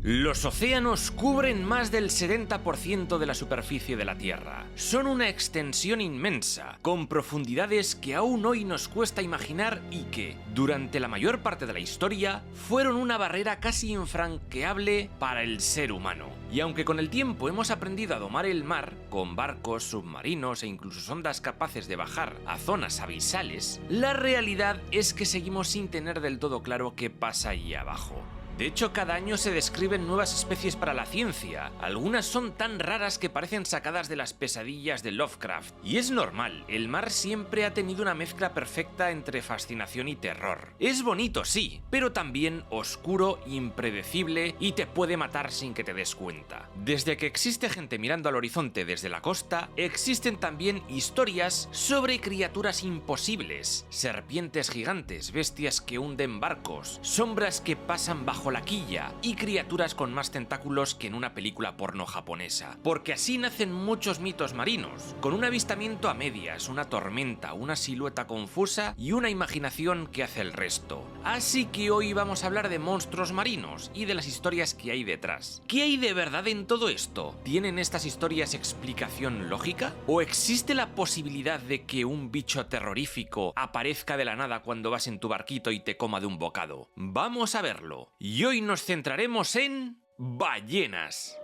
Los océanos cubren más del 70% de la superficie de la Tierra. Son una extensión inmensa, con profundidades que aún hoy nos cuesta imaginar y que, durante la mayor parte de la historia, fueron una barrera casi infranqueable para el ser humano. Y aunque con el tiempo hemos aprendido a domar el mar, con barcos, submarinos e incluso sondas capaces de bajar a zonas abisales, la realidad es que seguimos sin tener del todo claro qué pasa ahí abajo. De hecho, cada año se describen nuevas especies para la ciencia. Algunas son tan raras que parecen sacadas de las pesadillas de Lovecraft. Y es normal, el mar siempre ha tenido una mezcla perfecta entre fascinación y terror. Es bonito, sí, pero también oscuro, impredecible y te puede matar sin que te des cuenta. Desde que existe gente mirando al horizonte desde la costa, existen también historias sobre criaturas imposibles. Serpientes gigantes, bestias que hunden barcos, sombras que pasan bajo la quilla y criaturas con más tentáculos que en una película porno japonesa. Porque así nacen muchos mitos marinos, con un avistamiento a medias, una tormenta, una silueta confusa y una imaginación que hace el resto. Así que hoy vamos a hablar de monstruos marinos y de las historias que hay detrás. ¿Qué hay de verdad en todo esto? ¿Tienen estas historias explicación lógica? ¿O existe la posibilidad de que un bicho terrorífico aparezca de la nada cuando vas en tu barquito y te coma de un bocado? Vamos a verlo. Y hoy nos centraremos en ballenas.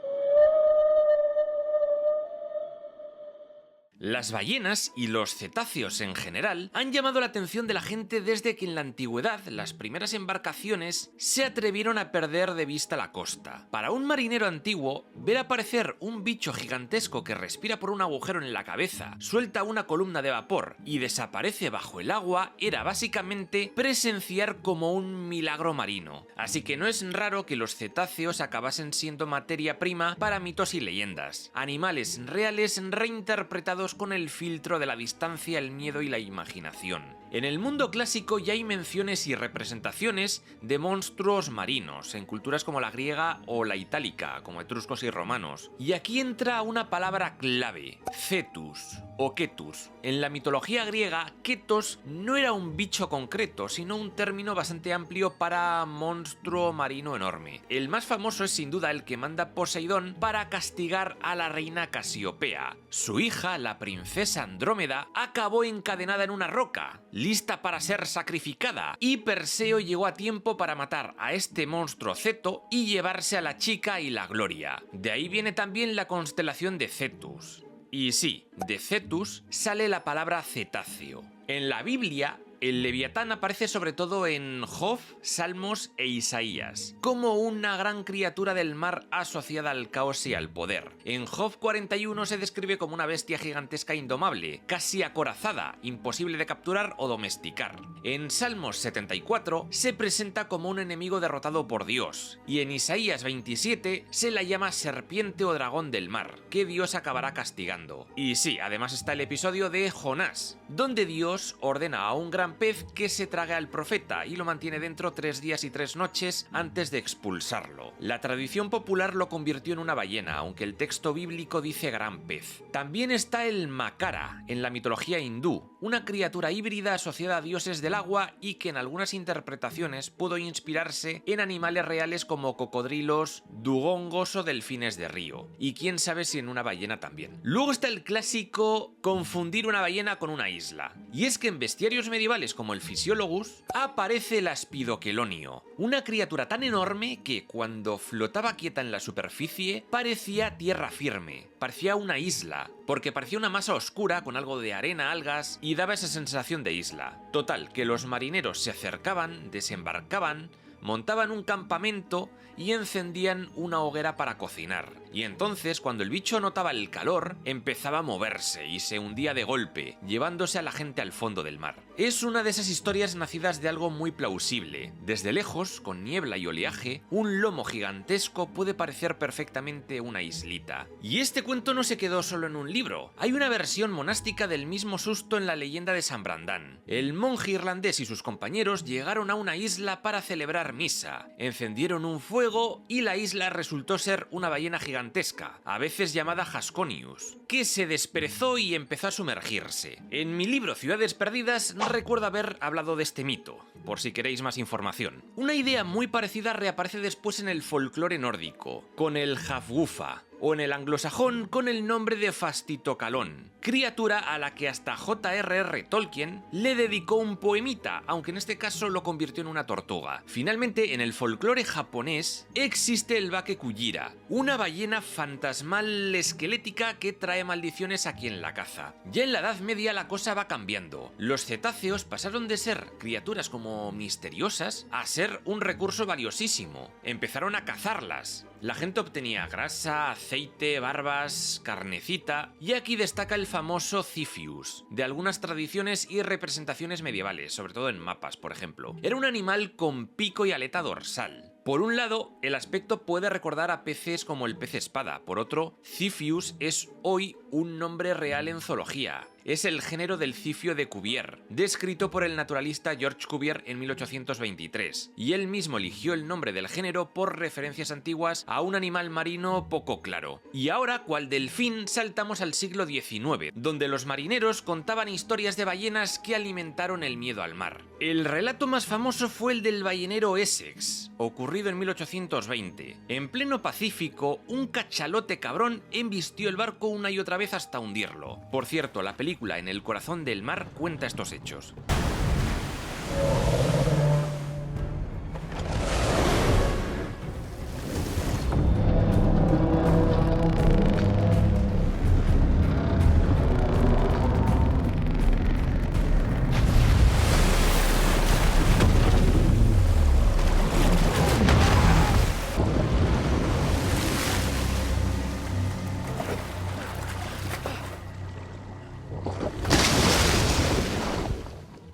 Las ballenas y los cetáceos en general han llamado la atención de la gente desde que en la antigüedad las primeras embarcaciones se atrevieron a perder de vista la costa. Para un marinero antiguo, ver aparecer un bicho gigantesco que respira por un agujero en la cabeza, suelta una columna de vapor y desaparece bajo el agua era básicamente presenciar como un milagro marino. Así que no es raro que los cetáceos acabasen siendo materia prima para mitos y leyendas, animales reales reinterpretados con el filtro de la distancia, el miedo y la imaginación. En el mundo clásico ya hay menciones y representaciones de monstruos marinos, en culturas como la griega o la itálica, como etruscos y romanos. Y aquí entra una palabra clave, cetus o ketus. En la mitología griega, ketos no era un bicho concreto, sino un término bastante amplio para monstruo marino enorme. El más famoso es sin duda el que manda Poseidón para castigar a la reina Casiopea. Su hija, la princesa Andrómeda, acabó encadenada en una roca, lista para ser sacrificada, y Perseo llegó a tiempo para matar a este monstruo Ceto y llevarse a la chica y la gloria. De ahí viene también la constelación de Cetus. Y sí, de Cetus sale la palabra cetáceo. En la Biblia, el leviatán aparece sobre todo en Job, Salmos e Isaías, como una gran criatura del mar asociada al caos y al poder. En Job 41 se describe como una bestia gigantesca indomable, casi acorazada, imposible de capturar o domesticar. En Salmos 74 se presenta como un enemigo derrotado por Dios, y en Isaías 27 se la llama serpiente o dragón del mar, que Dios acabará castigando. Y sí, además está el episodio de Jonás, donde Dios ordena a un gran pez que se trague al profeta y lo mantiene dentro 3 días y 3 noches antes de expulsarlo. La tradición popular lo convirtió en una ballena, aunque el texto bíblico dice gran pez. También está el Makara en la mitología hindú, una criatura híbrida asociada a dioses del agua y que en algunas interpretaciones pudo inspirarse en animales reales como cocodrilos, dugongos o delfines de río. Y quién sabe si en una ballena también. Luego está el clásico confundir una ballena con una isla. Y es que en bestiarios medievales como el Physiologus aparece el Aspidoquelonio, una criatura tan enorme que cuando flotaba quieta en la superficie parecía tierra firme, parecía una isla, porque parecía una masa oscura con algo de arena, algas y daba esa sensación de isla. Total, que los marineros se acercaban, desembarcaban, montaban un campamento y encendían una hoguera para cocinar. Y entonces, cuando el bicho notaba el calor, empezaba a moverse y se hundía de golpe, llevándose a la gente al fondo del mar. Es una de esas historias nacidas de algo muy plausible. Desde lejos, con niebla y oleaje, un lomo gigantesco puede parecer perfectamente una islita. Y este cuento no se quedó solo en un libro. Hay una versión monástica del mismo susto en la leyenda de San Brandán. El monje irlandés y sus compañeros llegaron a una isla para celebrar misa, encendieron un fuego y la isla resultó ser una ballena gigantesca, a veces llamada Hasconius, que se desperezó y empezó a sumergirse. En mi libro Ciudades Perdidas recuerdo haber hablado de este mito. por si queréis más información. Una idea muy parecida reaparece después en el folclore nórdico, con el Hafgufa, o en el anglosajón con el nombre de Fastitocalón, criatura a la que hasta J.R.R. Tolkien le dedicó un poemita, aunque en este caso lo convirtió en una tortuga. Finalmente, en el folclore japonés existe el Bakekujira, una ballena fantasmal esquelética que trae maldiciones a quien la caza. Ya en la Edad Media la cosa va cambiando. Los cetáceos pasaron de ser criaturas como misteriosas a ser un recurso valiosísimo. Empezaron a cazarlas. La gente obtenía grasa, aceite, barbas, carnecita, y aquí destaca el famoso Ziphius, de algunas tradiciones y representaciones medievales, sobre todo en mapas, por ejemplo. Era un animal con pico y aleta dorsal. Por un lado, el aspecto puede recordar a peces como el pez espada, por otro, Ziphius es hoy un nombre real en zoología. Es el género del zifio de Cuvier, descrito por el naturalista George Cuvier en 1823, y él mismo eligió el nombre del género por referencias antiguas a un animal marino poco claro. Y ahora, cual delfín, saltamos al siglo XIX, donde los marineros contaban historias de ballenas que alimentaron el miedo al mar. El relato más famoso fue el del ballenero Essex, ocurrido en 1820. En pleno Pacífico, un cachalote cabrón embistió el barco una y otra vez hasta hundirlo. Por cierto, la película En el corazón del mar cuenta estos hechos.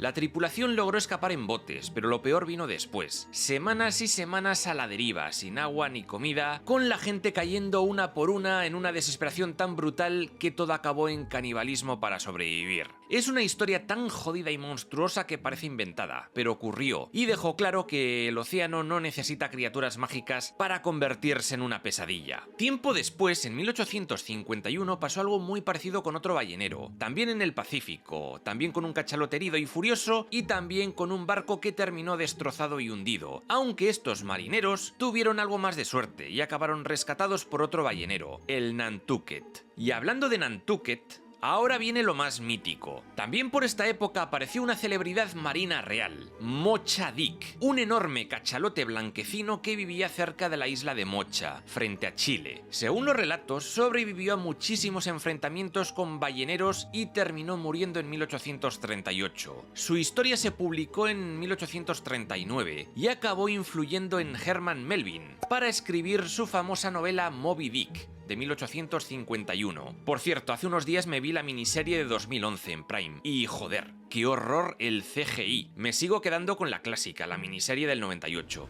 La tripulación logró escapar en botes, pero lo peor vino después. Semanas y semanas a la deriva, sin agua ni comida, con la gente cayendo una por una en una desesperación tan brutal que todo acabó en canibalismo para sobrevivir. Es una historia tan jodida y monstruosa que parece inventada, pero ocurrió, y dejó claro que el océano no necesita criaturas mágicas para convertirse en una pesadilla. Tiempo después, en 1851, pasó algo muy parecido con otro ballenero, también en el Pacífico, también con un cachalote herido y furioso, y también con un barco que terminó destrozado y hundido, aunque estos marineros tuvieron algo más de suerte y acabaron rescatados por otro ballenero, el Nantucket. Y hablando de Nantucket, ahora viene lo más mítico. También por esta época apareció una celebridad marina real, Mocha Dick, un enorme cachalote blanquecino que vivía cerca de la isla de Mocha, frente a Chile. Según los relatos, sobrevivió a muchísimos enfrentamientos con balleneros y terminó muriendo en 1838. Su historia se publicó en 1839 y acabó influyendo en Herman Melville para escribir su famosa novela Moby Dick, de 1851. Por cierto, hace unos días me vi la miniserie de 2011 en Prime y joder, qué horror el CGI. Me sigo quedando con la clásica, la miniserie del 98.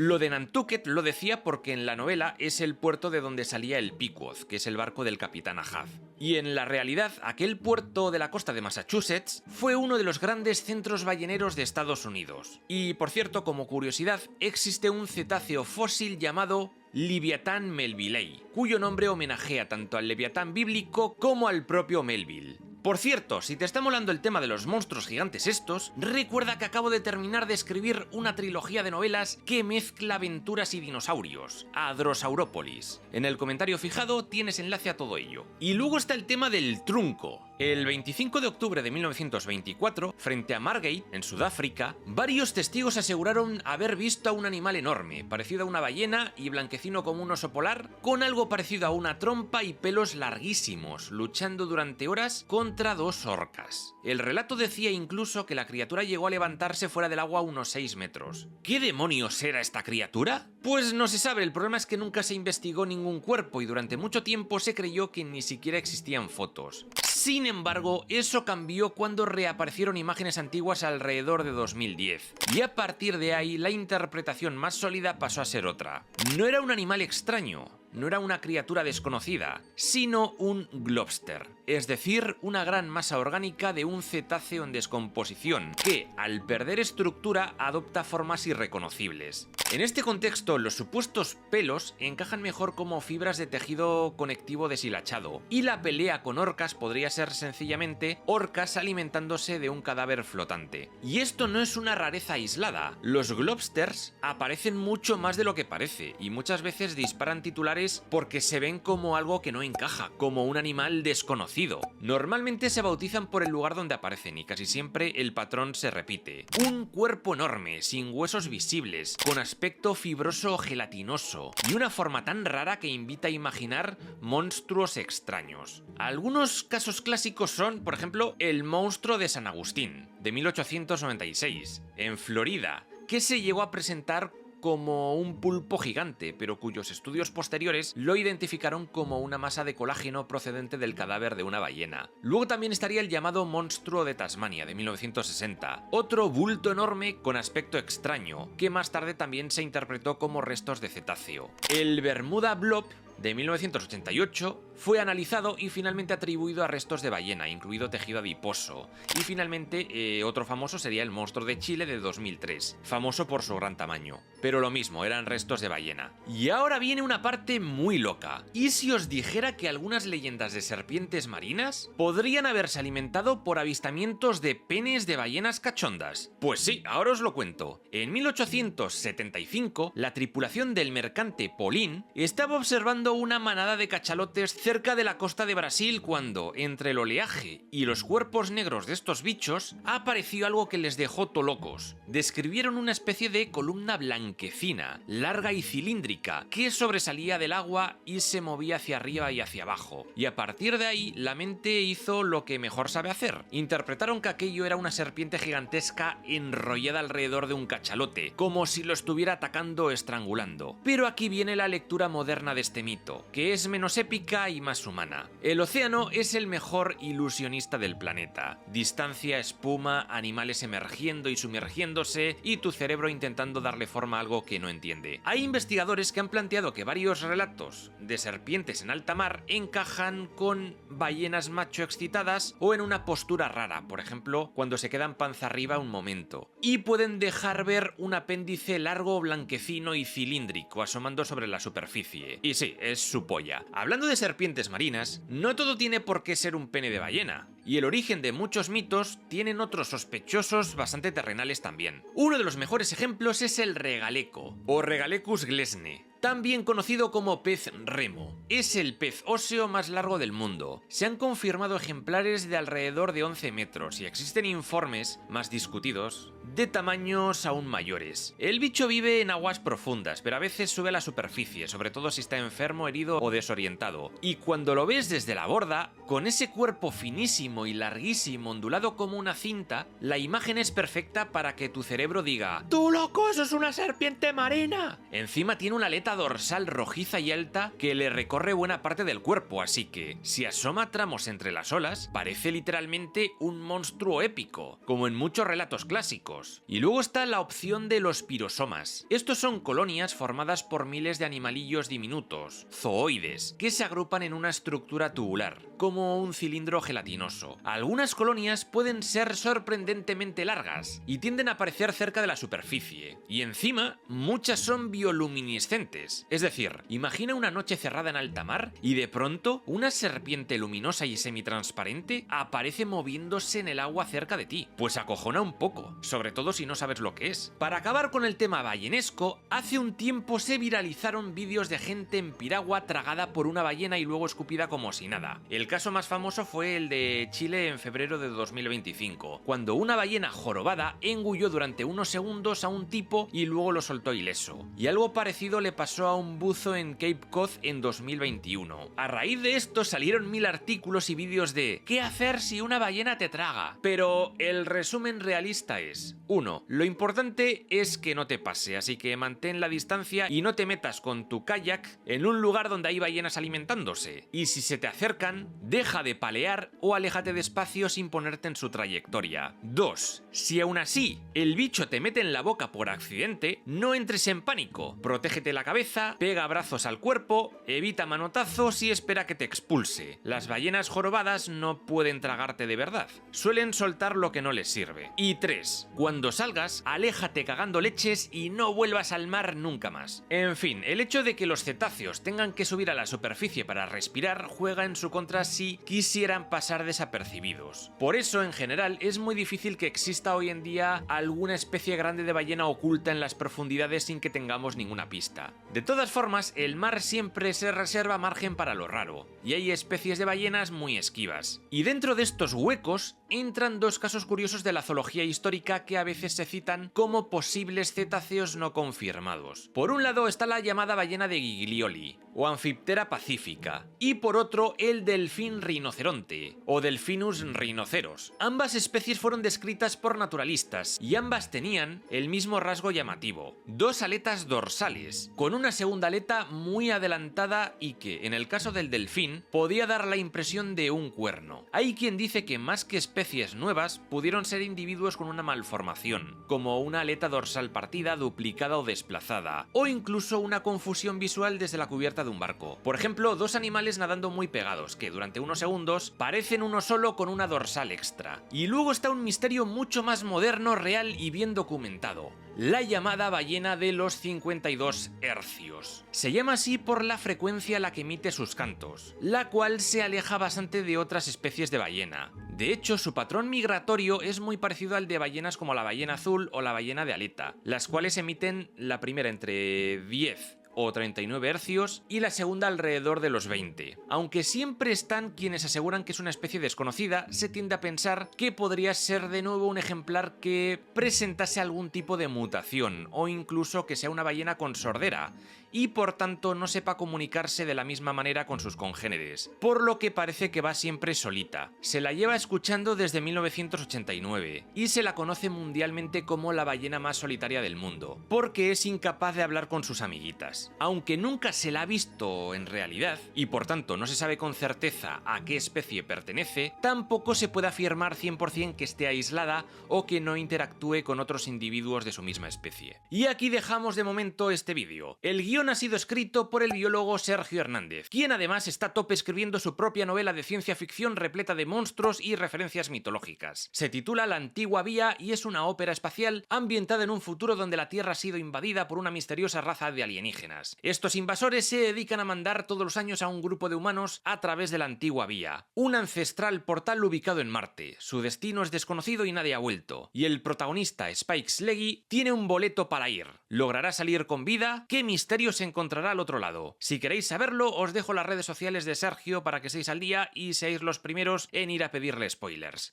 Lo de Nantucket lo decía porque en la novela es el puerto de donde salía el Pequod, que es el barco del capitán Ahab. Y en la realidad, aquel puerto de la costa de Massachusetts fue uno de los grandes centros balleneros de Estados Unidos. Y por cierto, como curiosidad, existe un cetáceo fósil llamado Leviatán melvillei, cuyo nombre homenajea tanto al Leviatán bíblico como al propio Melville. Por cierto, si te está molando el tema de los monstruos gigantes estos, recuerda que acabo de terminar de escribir una trilogía de novelas que mezcla aventuras y dinosaurios, Hadrosaurópolis. En el comentario fijado tienes enlace a todo ello. Y luego está el tema del trunco. El 25 de octubre de 1924, frente a Margate, en Sudáfrica, varios testigos aseguraron haber visto a un animal enorme, parecido a una ballena y blanquecino como un oso polar, con algo parecido a una trompa y pelos larguísimos, luchando durante horas contra dos orcas. El relato decía incluso que la criatura llegó a levantarse fuera del agua a unos 6 metros. ¿Qué demonios era esta criatura? Pues no se sabe, el problema es que nunca se investigó ningún cuerpo y durante mucho tiempo se creyó que ni siquiera existían fotos. Sin embargo, eso cambió cuando reaparecieron imágenes antiguas alrededor de 2010, y a partir de ahí la interpretación más sólida pasó a ser otra. No era un animal extraño, no era una criatura desconocida, sino un globster, es decir, una gran masa orgánica de un cetáceo en descomposición, que, al perder estructura, adopta formas irreconocibles. En este contexto, los supuestos pelos encajan mejor como fibras de tejido conectivo deshilachado, y la pelea con orcas podría ser sencillamente orcas alimentándose de un cadáver flotante. Y esto no es una rareza aislada, los globsters aparecen mucho más de lo que parece, y muchas veces disparan titulares porque se ven como algo que no encaja, como un animal desconocido. Normalmente se bautizan por el lugar donde aparecen y casi siempre el patrón se repite. Un cuerpo enorme, sin huesos visibles, con aspecto fibroso o gelatinoso y una forma tan rara que invita a imaginar monstruos extraños. Algunos casos clásicos son, por ejemplo, el monstruo de San Agustín, de 1896, en Florida, que se llegó a presentar como un pulpo gigante, pero cuyos estudios posteriores lo identificaron como una masa de colágeno procedente del cadáver de una ballena. Luego también estaría el llamado monstruo de Tasmania, de 1960, otro bulto enorme con aspecto extraño, que más tarde también se interpretó como restos de cetáceo. El Bermuda Blob, de 1988, fue analizado y finalmente atribuido a restos de ballena, incluido tejido adiposo. Y finalmente, otro famoso sería el monstruo de Chile de 2003, famoso por su gran tamaño. Pero lo mismo, eran restos de ballena. Y ahora viene una parte muy loca. ¿Y si os dijera que algunas leyendas de serpientes marinas podrían haberse alimentado por avistamientos de penes de ballenas cachondas? Pues sí, ahora os lo cuento. En 1875, la tripulación del mercante Polín estaba observando una manada de cachalotes cerca de la costa de Brasil cuando, entre el oleaje y los cuerpos negros de estos bichos, apareció algo que les dejó tolocos. Describieron una especie de columna blanquecina, larga y cilíndrica, que sobresalía del agua y se movía hacia arriba y hacia abajo. Y a partir de ahí, la mente hizo lo que mejor sabe hacer. Interpretaron que aquello era una serpiente gigantesca enrollada alrededor de un cachalote, como si lo estuviera atacando o estrangulando. Pero aquí viene la lectura moderna de este mito, que es menos épica y más humana. El océano es el mejor ilusionista del planeta. Distancia, espuma, animales emergiendo y sumergiéndose, y tu cerebro intentando darle forma a algo que no entiende. Hay investigadores que han planteado que varios relatos de serpientes en alta mar encajan con ballenas macho excitadas o en una postura rara, por ejemplo, cuando se quedan panza arriba un momento, y pueden dejar ver un apéndice largo, blanquecino y cilíndrico asomando sobre la superficie. Y sí, es su polla. Hablando de serpientes marinas, no todo tiene por qué ser un pene de ballena, y el origen de muchos mitos tienen otros sospechosos bastante terrenales también. Uno de los mejores ejemplos es el regaleco, o Regalecus glesne, también conocido como pez remo. Es el pez óseo más largo del mundo. Se han confirmado ejemplares de alrededor de 11 metros y existen informes, más discutidos, de tamaños aún mayores. El bicho vive en aguas profundas, pero a veces sube a la superficie, sobre todo si está enfermo, herido o desorientado. Y cuando lo ves desde la borda, con ese cuerpo finísimo y larguísimo ondulado como una cinta, la imagen es perfecta para que tu cerebro diga ¡tú loco, eso es una serpiente marina! Encima tiene una aleta dorsal rojiza y alta que le recorre buena parte del cuerpo, así que, si asoma tramos entre las olas, parece literalmente un monstruo épico, como en muchos relatos clásicos. Y luego está la opción de los pirosomas. Estos son colonias formadas por miles de animalillos diminutos, zooides, que se agrupan en una estructura tubular, como un cilindro gelatinoso. Algunas colonias pueden ser sorprendentemente largas y tienden a aparecer cerca de la superficie, y encima muchas son bioluminiscentes. Es decir, imagina una noche cerrada en alta mar y de pronto una serpiente luminosa y semitransparente aparece moviéndose en el agua cerca de ti. Pues acojona un poco, sobre todo si no sabes lo que es. Para acabar con el tema ballenesco, hace un tiempo se viralizaron vídeos de gente en piragua tragada por una ballena y luego escupida como si nada. El caso más famoso fue el de Chile en febrero de 2025, cuando una ballena jorobada engulló durante unos segundos a un tipo y luego lo soltó ileso. Y algo parecido le pasó pasó a un buzo en Cape Cod en 2021. A raíz de esto salieron 1000 artículos y vídeos de ¿qué hacer si una ballena te traga? Pero el resumen realista es: 1. Lo importante es que no te pase, así que mantén la distancia y no te metas con tu kayak en un lugar donde hay ballenas alimentándose. Y si se te acercan, deja de palear o aléjate despacio sin ponerte en su trayectoria. 2. Si aún así el bicho te mete en la boca por accidente, no entres en pánico. Protégete la cabeza, pega brazos al cuerpo, evita manotazos y espera que te expulse. Las ballenas jorobadas no pueden tragarte de verdad. Suelen soltar lo que no les sirve. Y 3. Cuando salgas, aléjate cagando leches y no vuelvas al mar nunca más. En fin, el hecho de que los cetáceos tengan que subir a la superficie para respirar juega en su contra si quisieran pasar desapercibidos. Por eso, en general, es muy difícil que exista hoy en día alguna especie grande de ballena oculta en las profundidades sin que tengamos ninguna pista. De todas formas, el mar siempre se reserva margen para lo raro, y hay especies de ballenas muy esquivas. Y dentro de estos huecos entran dos casos curiosos de la zoología histórica que a veces se citan como posibles cetáceos no confirmados. Por un lado está la llamada ballena de Giglioli, o Amphiptera pacifica, y por otro el delfín rinoceronte, o Delphinus rhinoceros. Ambas especies fueron descritas por naturalistas, y ambas tenían el mismo rasgo llamativo: dos aletas dorsales, con una segunda aleta muy adelantada y que, en el caso del delfín, podía dar la impresión de un cuerno. Hay quien dice que más que especies nuevas, pudieron ser individuos con una malformación, como una aleta dorsal partida, duplicada o desplazada, o incluso una confusión visual desde la cubierta de un barco. Por ejemplo, dos animales nadando muy pegados, que durante unos segundos parecen uno solo con una dorsal extra. Y luego está un misterio mucho más moderno, real y bien documentado: la llamada ballena de los 52 hercios. Se llama así por la frecuencia a la que emite sus cantos, la cual se aleja bastante de otras especies de ballena. De hecho, su patrón migratorio es muy parecido al de ballenas como la ballena azul o la ballena de aleta, las cuales emiten la primera entre 10 o 39 hercios y la segunda alrededor de los 20. Aunque siempre están quienes aseguran que es una especie desconocida, se tiende a pensar que podría ser de nuevo un ejemplar que presentase algún tipo de mutación, o incluso que sea una ballena con sordera y por tanto no sepa comunicarse de la misma manera con sus congéneres, por lo que parece que va siempre solita. Se la lleva escuchando desde 1989 y se la conoce mundialmente como la ballena más solitaria del mundo, porque es incapaz de hablar con sus amiguitas. Aunque nunca se la ha visto en realidad y por tanto no se sabe con certeza a qué especie pertenece, tampoco se puede afirmar 100% que esté aislada o que no interactúe con otros individuos de su misma especie. Y aquí dejamos de momento este vídeo. El guión ha sido escrito por el biólogo Sergio Hernández, quien además está a tope escribiendo su propia novela de ciencia ficción repleta de monstruos y referencias mitológicas. Se titula La Antigua Vía y es una ópera espacial ambientada en un futuro donde la Tierra ha sido invadida por una misteriosa raza de alienígenas. Estos invasores se dedican a mandar todos los años a un grupo de humanos a través de la Antigua Vía, un ancestral portal ubicado en Marte. Su destino es desconocido y nadie ha vuelto, y el protagonista, Spike Sleggy, tiene un boleto para ir. ¿Logrará salir con vida? ¿Qué misterio se encontrará al otro lado? Si queréis saberlo, os dejo las redes sociales de Sergio para que seáis al día y seáis los primeros en ir a pedirle spoilers.